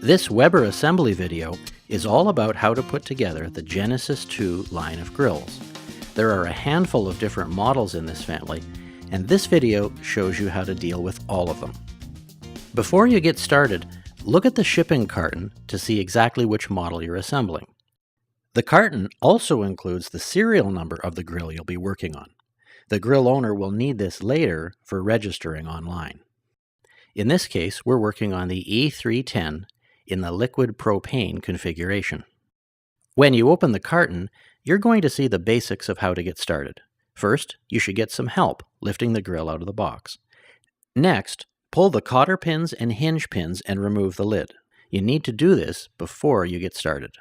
This Weber assembly video is all about how to put together the Genesis 2 line of grills. There are a handful of different models in this family, and this video shows you how to deal with all of them. Before you get started, look at the shipping carton to see exactly which model you're assembling. The carton also includes the serial number of the grill you'll be working on. The grill owner will need this later for registering online. In this case, we're working on the E310 in the liquid propane configuration. When you open the carton, you're going to see the basics of how to get started. First, you should get some help lifting the grill out of the box. Next, pull the cotter pins and hinge pins and remove the lid. You need to do this before you get started.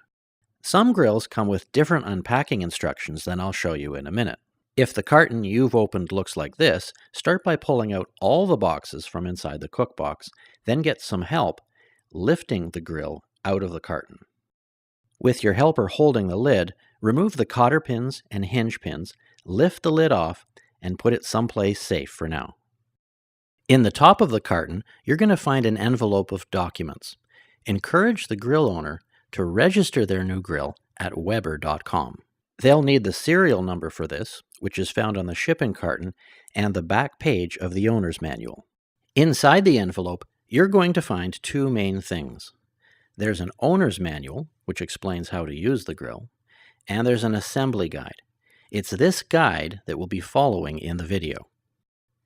Some grills come with different unpacking instructions than I'll show you in a minute. If the carton you've opened looks like this, start by pulling out all the boxes from inside the cook box, then get some help lifting the grill out of the carton. With your helper holding the lid, remove the cotter pins and hinge pins, lift the lid off, and put it someplace safe for now. In the top of the carton, you're going to find an envelope of documents. Encourage the grill owner to register their new grill at Weber.com. They'll need the serial number for this, which is found on the shipping carton, and the back page of the owner's manual. Inside the envelope, you're going to find two main things. There's an owner's manual, which explains how to use the grill, and there's an assembly guide. It's this guide that we'll be following in the video.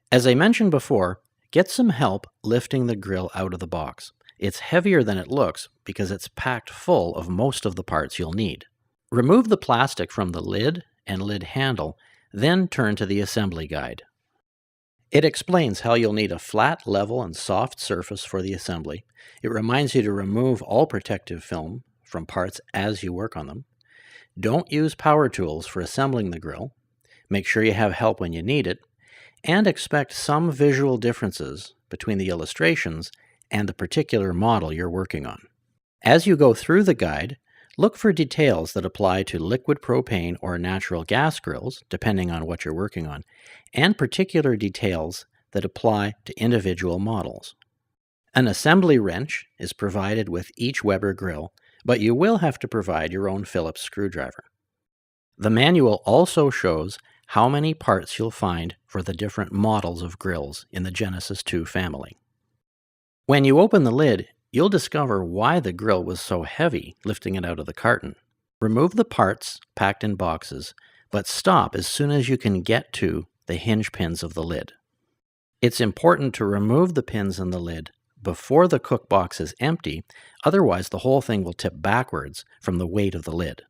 As I mentioned before, get some help lifting the grill out of the box. It's heavier than it looks because it's packed full of most of the parts you'll need. Remove the plastic from the lid and lid handle, then turn to the assembly guide. It explains how you'll need a flat, level, and soft surface for the assembly. It reminds you to remove all protective film from parts as you work on them. Don't use power tools for assembling the grill. Make sure you have help when you need it, and expect some visual differences between the illustrations and the particular model you're working on. As you go through the guide, look for details that apply to liquid propane or natural gas grills, depending on what you're working on, and particular details that apply to individual models. An assembly wrench is provided with each Weber grill, but you will have to provide your own Phillips screwdriver. The manual also shows how many parts you'll find for the different models of grills in the Genesis 2 family. When you open the lid, you'll discover why the grill was so heavy lifting it out of the carton. Remove the parts packed in boxes, but stop as soon as you can get to the hinge pins of the lid. It's important to remove the pins in the lid before the cook box is empty, otherwise the whole thing will tip backwards from the weight of the lid.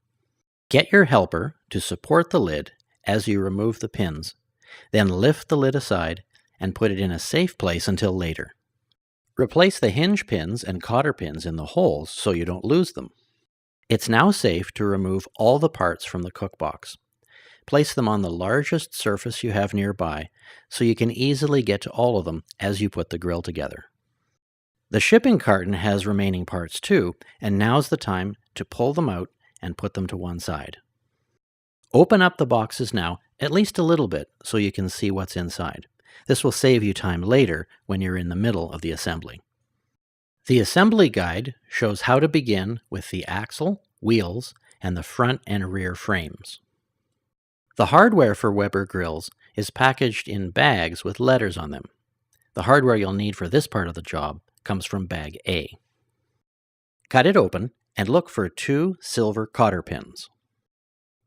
Get your helper to support the lid as you remove the pins, then lift the lid aside and put it in a safe place until later. Replace the hinge pins and cotter pins in the holes so you don't lose them. It's now safe to remove all the parts from the cook box. Place them on the largest surface you have nearby so you can easily get to all of them as you put the grill together. The shipping carton has remaining parts too, and now's the time to pull them out and put them to one side. Open up the boxes now, at least a little bit, so you can see what's inside. This will save you time later when you're in the middle of the assembly. The assembly guide shows how to begin with the axle, wheels, and the front and rear frames. The hardware for Weber grills is packaged in bags with letters on them. The hardware you'll need for this part of the job comes from bag A. Cut it open and look for 2 silver cotter pins.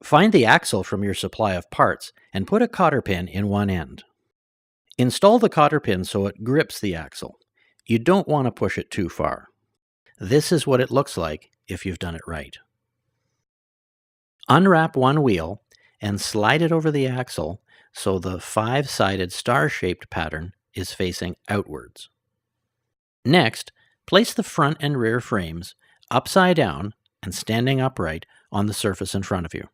Find the axle from your supply of parts and put a cotter pin in one end. Install the cotter pin so it grips the axle. You don't want to push it too far. This is what it looks like if you've done it right. Unwrap one wheel and slide it over the axle so the 5-sided star-shaped pattern is facing outwards. Next, place the front and rear frames upside down and standing upright on the surface in front of you.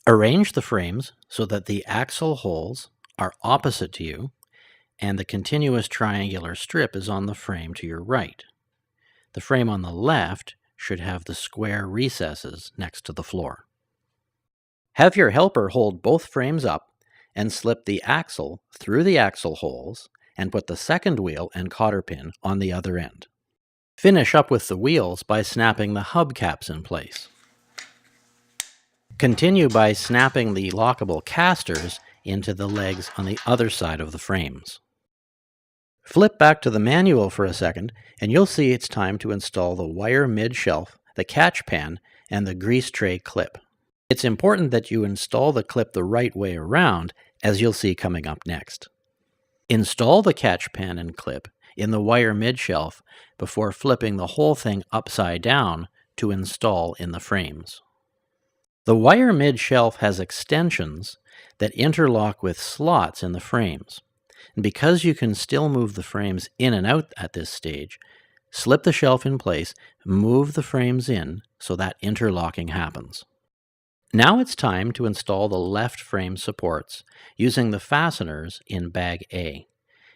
Arrange the frames so that the axle holes are opposite to you, and the continuous triangular strip is on the frame to your right. The frame on the left should have the square recesses next to the floor. Have your helper hold both frames up and slip the axle through the axle holes and put the second wheel and cotter pin on the other end. Finish up with the wheels by snapping the hubcaps in place. Continue by snapping the lockable casters into the legs on the other side of the frames. Flip back to the manual for a second, and you'll see it's time to install the wire mid-shelf, the catch pan, and the grease tray clip. It's important that you install the clip the right way around, as you'll see coming up next. Install the catch pan and clip in the wire mid-shelf before flipping the whole thing upside down to install in the frames. The wire mid-shelf has extensions that interlock with slots in the frames. And because you can still move the frames in and out at this stage, slip the shelf in place, move the frames in so that interlocking happens. Now it's time to install the left frame supports using the fasteners in Bag A.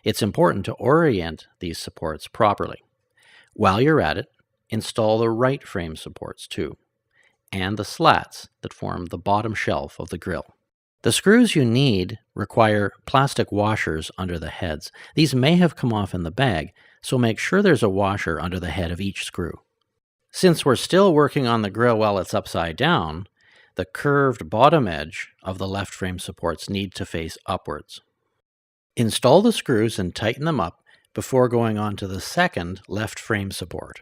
It's important to orient these supports properly. While you're at it, install the right frame supports too, and the slats that form the bottom shelf of the grille. The screws you need require plastic washers under the heads. These may have come off in the bag, so make sure there's a washer under the head of each screw. Since we're still working on the grille while it's upside down, the curved bottom edge of the left frame supports need to face upwards. Install the screws and tighten them up before going on to the second left frame support.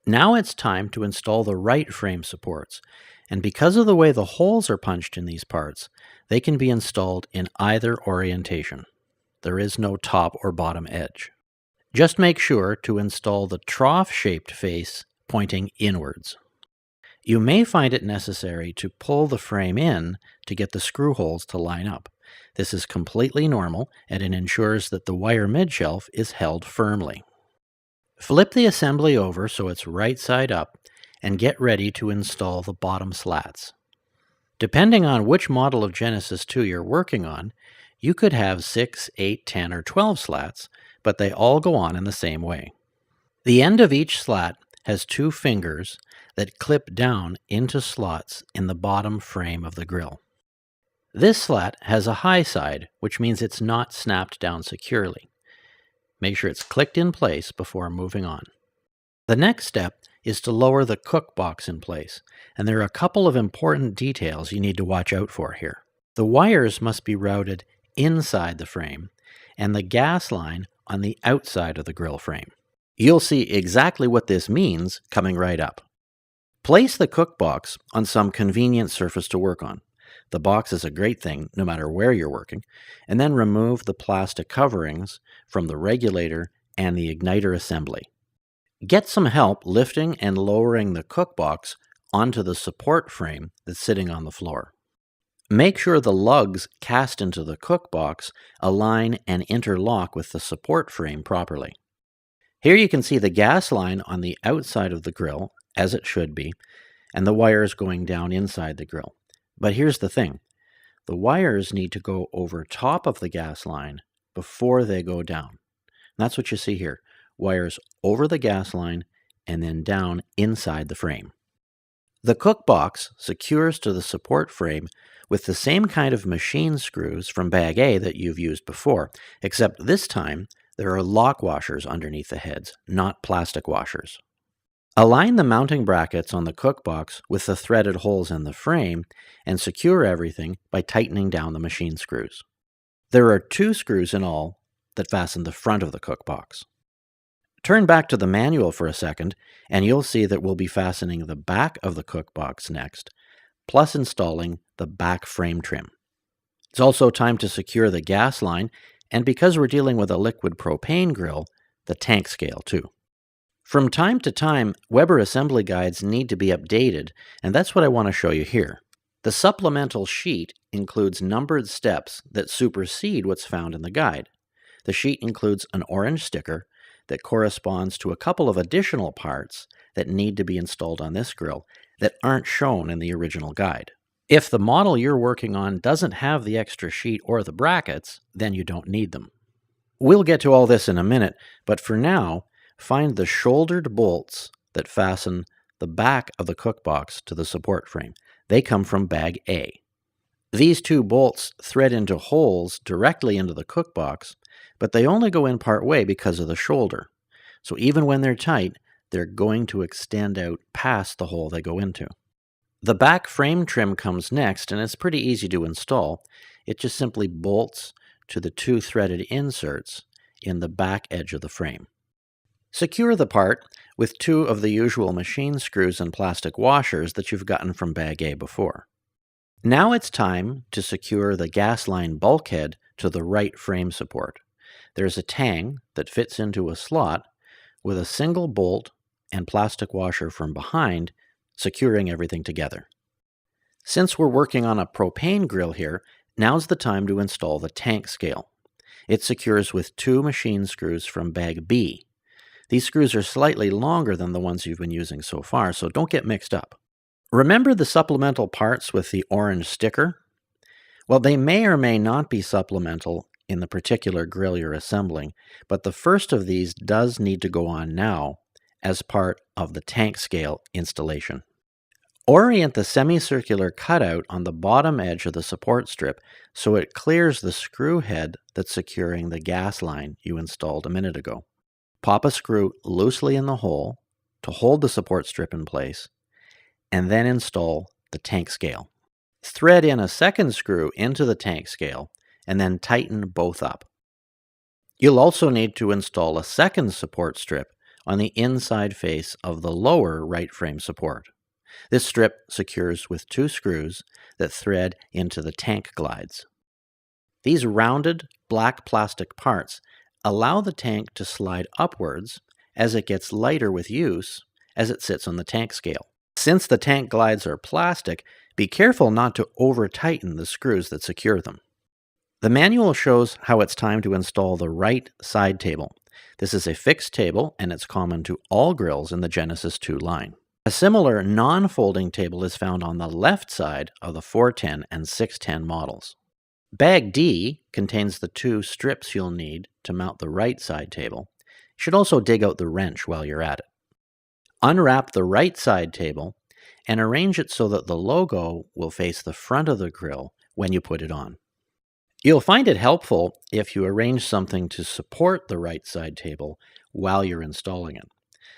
Now it's time to install the right frame supports, and because of the way the holes are punched in these parts, they can be installed in either orientation. There is no top or bottom edge. Just make sure to install the trough-shaped face pointing inwards. You may find it necessary to pull the frame in to get the screw holes to line up. This is completely normal, and it ensures that the wire mid-shelf is held firmly. Flip the assembly over so it's right side up, and get ready to install the bottom slats. Depending on which model of Genesis 2 you're working on, you could have 6, 8, 10, or 12 slats, but they all go on in the same way. The end of each slat has two fingers that clip down into slots in the bottom frame of the grille. This slat has a high side, which means it's not snapped down securely. Make sure it's clicked in place before moving on. The next step is to lower the cook box in place, and there are a couple of important details you need to watch out for here. The wires must be routed inside the frame, and the gas line on the outside of the grill frame. You'll see exactly what this means coming right up. Place the cook box on some convenient surface to work on. The box is a great thing no matter where you're working, and then remove the plastic coverings from the regulator and the igniter assembly. Get some help lifting and lowering the cook box onto the support frame that's sitting on the floor. Make sure the lugs cast into the cook box align and interlock with the support frame properly. Here you can see the gas line on the outside of the grill, as it should be, and the wires going down inside the grill. But here's the thing. The wires need to go over top of the gas line before they go down. And that's what you see here. Wires over the gas line and then down inside the frame. The cook box secures to the support frame with the same kind of machine screws from Bag A that you've used before, except this time there are lock washers underneath the heads, not plastic washers. Align the mounting brackets on the cook box with the threaded holes in the frame and secure everything by tightening down the machine screws. There are 2 screws in all that fasten the front of the cook box. Turn back to the manual for a second, and you'll see that we'll be fastening the back of the cook box next, plus installing the back frame trim. It's also time to secure the gas line, and because we're dealing with a liquid propane grill, the tank scale too. From time to time, Weber assembly guides need to be updated, and that's what I want to show you here. The supplemental sheet includes numbered steps that supersede what's found in the guide. The sheet includes an orange sticker that corresponds to a couple of additional parts that need to be installed on this grill that aren't shown in the original guide. If the model you're working on doesn't have the extra sheet or the brackets, then you don't need them. We'll get to all this in a minute, but for now, find the shouldered bolts that fasten the back of the cook box to the support frame. They come from Bag A. These 2 bolts thread into holes directly into the cook box, but they only go in part way because of the shoulder. So even when they're tight, they're going to extend out past the hole they go into. The back frame trim comes next, and it's pretty easy to install. It just simply bolts to the 2 threaded inserts in the back edge of the frame. Secure the part with 2 of the usual machine screws and plastic washers that you've gotten from Bag A before. Now it's time to secure the gas line bulkhead to the right frame support. There's a tang that fits into a slot with a single bolt and plastic washer from behind, securing everything together. Since we're working on a propane grill here, now's the time to install the tank scale. It secures with 2 machine screws from Bag B. These screws are slightly longer than the ones you've been using so far, so don't get mixed up. Remember the supplemental parts with the orange sticker? Well, they may or may not be supplemental in the particular grill you're assembling, but the first of these does need to go on now as part of the tank scale installation. Orient the semicircular cutout on the bottom edge of the support strip so it clears the screw head that's securing the gas line you installed a minute ago. Pop a screw loosely in the hole to hold the support strip in place, and then install the tank scale. Thread in a second screw into the tank scale, and then tighten both up. You'll also need to install a second support strip on the inside face of the lower right frame support. This strip secures with 2 screws that thread into the tank glides. These rounded black plastic parts allow the tank to slide upwards as it gets lighter with use as it sits on the tank scale. Since the tank glides are plastic, be careful not to over-tighten the screws that secure them. The manual shows how it's time to install the right side table. This is a fixed table, and it's common to all grills in the Genesis 2 line. A similar non-folding table is found on the left side of the 410 and 610 models. Bag D contains the 2 strips you'll need to mount the right side table. You should also dig out the wrench while you're at it. Unwrap the right side table and arrange it so that the logo will face the front of the grill when you put it on. You'll find it helpful if you arrange something to support the right side table while you're installing it.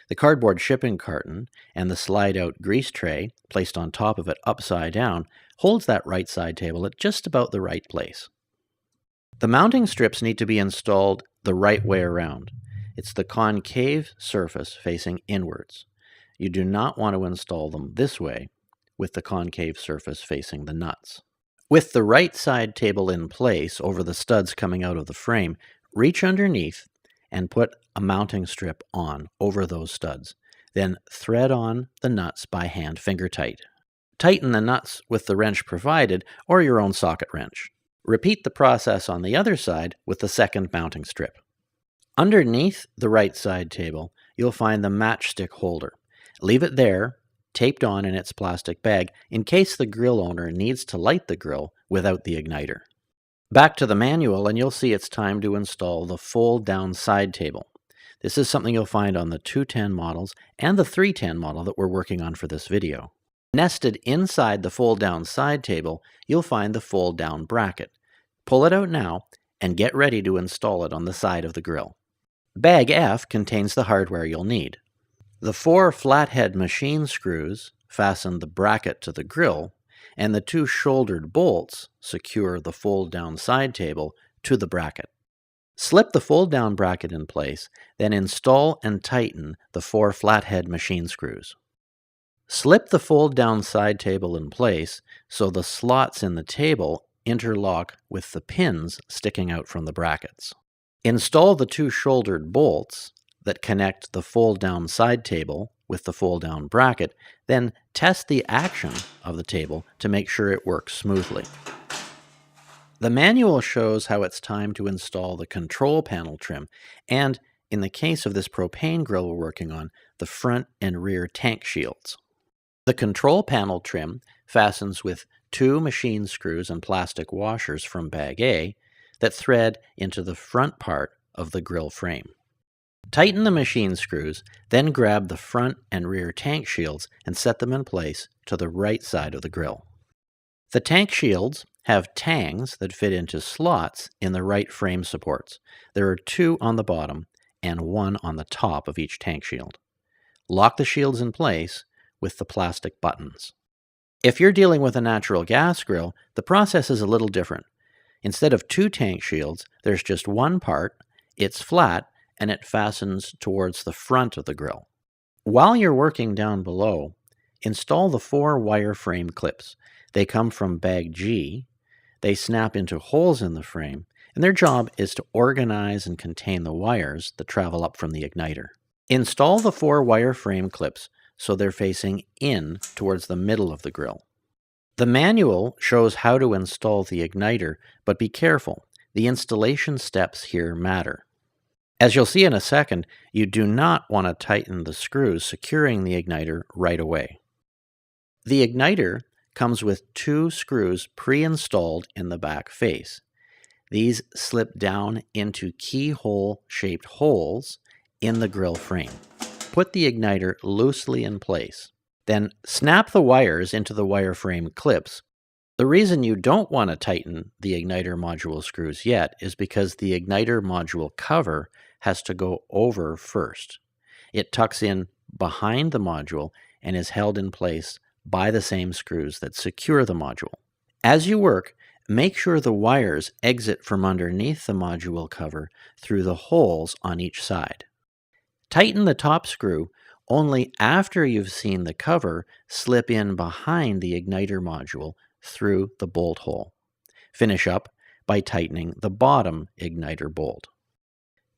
The cardboard shipping carton and the slide-out grease tray placed on top of it upside down holds that right side table at just about the right place. The mounting strips need to be installed the right way around. It's the concave surface facing inwards. You do not want to install them this way, with the concave surface facing the nuts. With the right side table in place over the studs coming out of the frame, reach underneath and put a mounting strip on over those studs. Then thread on the nuts by hand finger tight. Tighten the nuts with the wrench provided or your own socket wrench. Repeat the process on the other side with the second mounting strip. Underneath the right side table, you'll find the matchstick holder. Leave it there, taped on in its plastic bag, in case the grill owner needs to light the grill without the igniter. Back to the manual, and you'll see it's time to install the fold-down side table. This is something you'll find on the 210 models and the 310 model that we're working on for this video. Nested inside the fold-down side table, you'll find the fold-down bracket. Pull it out now and get ready to install it on the side of the grill. Bag F contains the hardware you'll need. The 4 flathead machine screws fasten the bracket to the grill, and the 2 shouldered bolts secure the fold-down side table to the bracket. Slip the fold-down bracket in place, then install and tighten the 4 flathead machine screws. Slip the fold-down side table in place so the slots in the table interlock with the pins sticking out from the brackets. Install the 2 shouldered bolts that connect the fold-down side table with the fold-down bracket, then test the action of the table to make sure it works smoothly. The manual shows how it's time to install the control panel trim, and in the case of this propane grill we're working on, the front and rear tank shields. The control panel trim fastens with 2 machine screws and plastic washers from Bag A that thread into the front part of the grill frame. Tighten the machine screws, then grab the front and rear tank shields and set them in place to the right side of the grill. The tank shields have tangs that fit into slots in the right frame supports. There are 2 on the bottom and one on the top of each tank shield. Lock the shields in place with the plastic buttons. If you're dealing with a natural gas grill, the process is a little different. Instead of 2 tank shields, there's just one part, it's flat, and it fastens towards the front of the grill. While you're working down below, install the 4 wireframe clips. They come from bag G, they snap into holes in the frame, and their job is to organize and contain the wires that travel up from the igniter. Install the 4 wireframe clips so they're facing in towards the middle of the grill. The manual shows how to install the igniter, but be careful. The installation steps here matter. As you'll see in a second, you do not want to tighten the screws securing the igniter right away. The igniter comes with 2 screws pre-installed in the back face. These slip down into keyhole-shaped holes in the grill frame. Put the igniter loosely in place. Then snap the wires into the wireframe clips. The reason you don't want to tighten the igniter module screws yet is because the igniter module cover has to go over first. It tucks in behind the module and is held in place by the same screws that secure the module. As you work, make sure the wires exit from underneath the module cover through the holes on each side. Tighten the top screw only after you've seen the cover slip in behind the igniter module through the bolt hole. Finish up by tightening the bottom igniter bolt.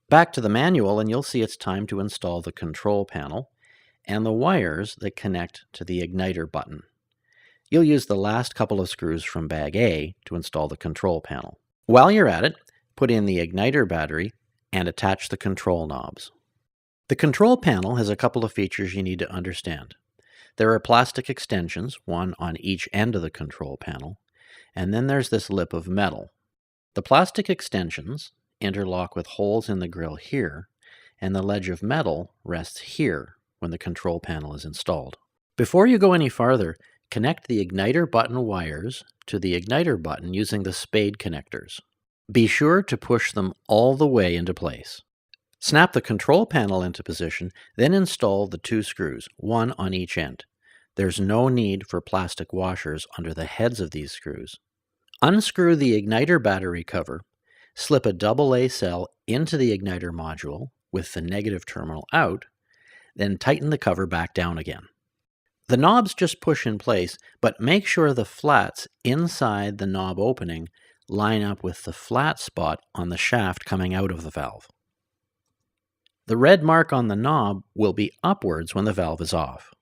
Back to the manual, and you'll see it's time to install the control panel and the wires that connect to the igniter button. You'll use the last couple of screws from bag A to install the control panel. While you're at it, put in the igniter battery and attach the control knobs. The control panel has a couple of features you need to understand. There are plastic extensions, one on each end of the control panel, and then there's this lip of metal. The plastic extensions interlock with holes in the grill here, and the ledge of metal rests here when the control panel is installed. Before you go any farther, connect the igniter button wires to the igniter button using the spade connectors. Be sure to push them all the way into place. Snap the control panel into position, then install the 2 screws, one on each end. There's no need for plastic washers under the heads of these screws. Unscrew the igniter battery cover, slip a AA cell into the igniter module with the negative terminal out, then tighten the cover back down again. The knobs just push in place, but make sure the flats inside the knob opening line up with the flat spot on the shaft coming out of the valve. The red mark on the knob will be upwards when the valve is off.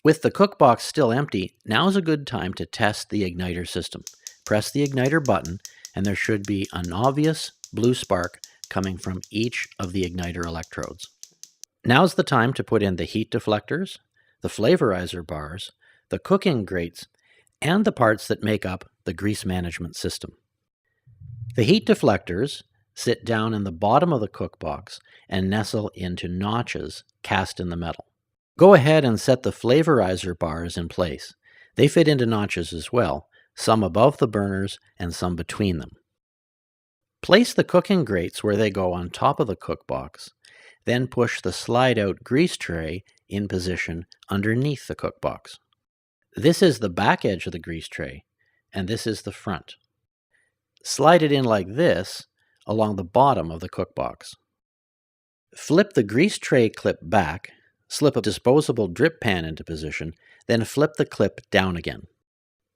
With the cook box still empty, now's a good time to test the igniter system. Press the igniter button, and there should be an obvious blue spark coming from each of the igniter electrodes. Now's the time to put in the heat deflectors, the flavorizer bars, the cooking grates, and the parts that make up the grease management system. The heat deflectors sit down in the bottom of the cook box and nestle into notches cast in the metal. Go ahead and set the flavorizer bars in place. They fit into notches as well, some above the burners and some between them. Place the cooking grates where they go on top of the cook box, then push the slide-out grease tray in position underneath the cook box. This is the back edge of the grease tray, and this is the front. Slide it in like this along the bottom of the cook box. Flip the grease tray clip back, slip a disposable drip pan into position, then flip the clip down again.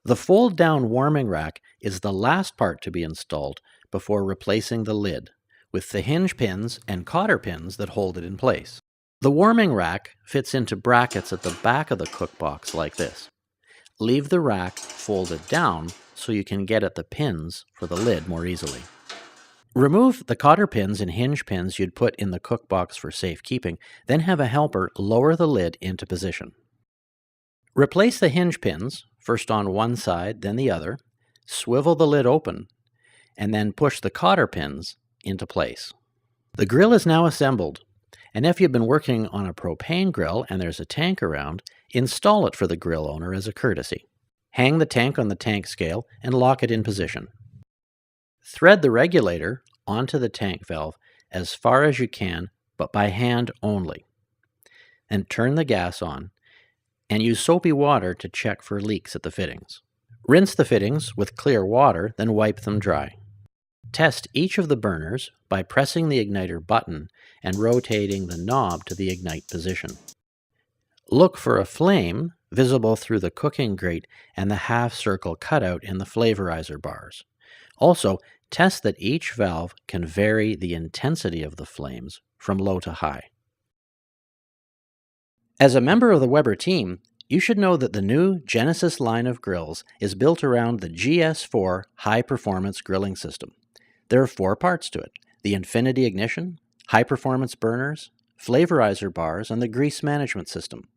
The fold-down warming rack is the last part to be installed before replacing the lid, with the hinge pins and cotter pins that hold it in place. The warming rack fits into brackets at the back of the cook box like this. Leave the rack folded down so you can get at the pins for the lid more easily. Remove the cotter pins and hinge pins you'd put in the cook box for safekeeping, then have a helper lower the lid into position. Replace the hinge pins, first on one side, then the other, swivel the lid open, and then push the cotter pins into place. The grill is now assembled, and if you've been working on a propane grill and there's a tank around, install it for the grill owner as a courtesy. Hang the tank on the tank scale and lock it in position. Thread the regulator onto the tank valve as far as you can but by hand only. And turn the gas on, and use soapy water to check for leaks at the fittings. Rinse the fittings with clear water, then wipe them dry. Test each of the burners by pressing the igniter button and rotating the knob to the ignite position. Look for a flame visible through the cooking grate and the half-circle cutout in the flavorizer bars. Also, test that each valve can vary the intensity of the flames from low to high. As a member of the Weber team, you should know that the new Genesis line of grills is built around the GS4 high-performance grilling system. There are 4 parts to it: the Infinity ignition, high-performance burners, flavorizer bars, and the grease management system.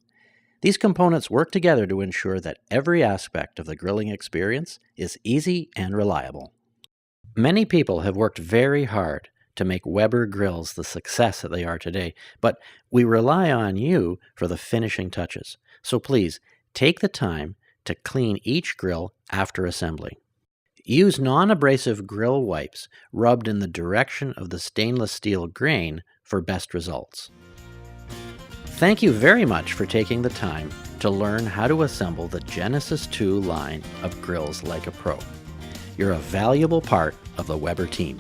These components work together to ensure that every aspect of the grilling experience is easy and reliable. Many people have worked very hard to make Weber grills the success that they are today, but we rely on you for the finishing touches. So please, take the time to clean each grill after assembly. Use non-abrasive grill wipes rubbed in the direction of the stainless steel grain for best results. Thank you very much for taking the time to learn how to assemble the Genesis 2 line of grills like a pro. You're a valuable part of the Weber team.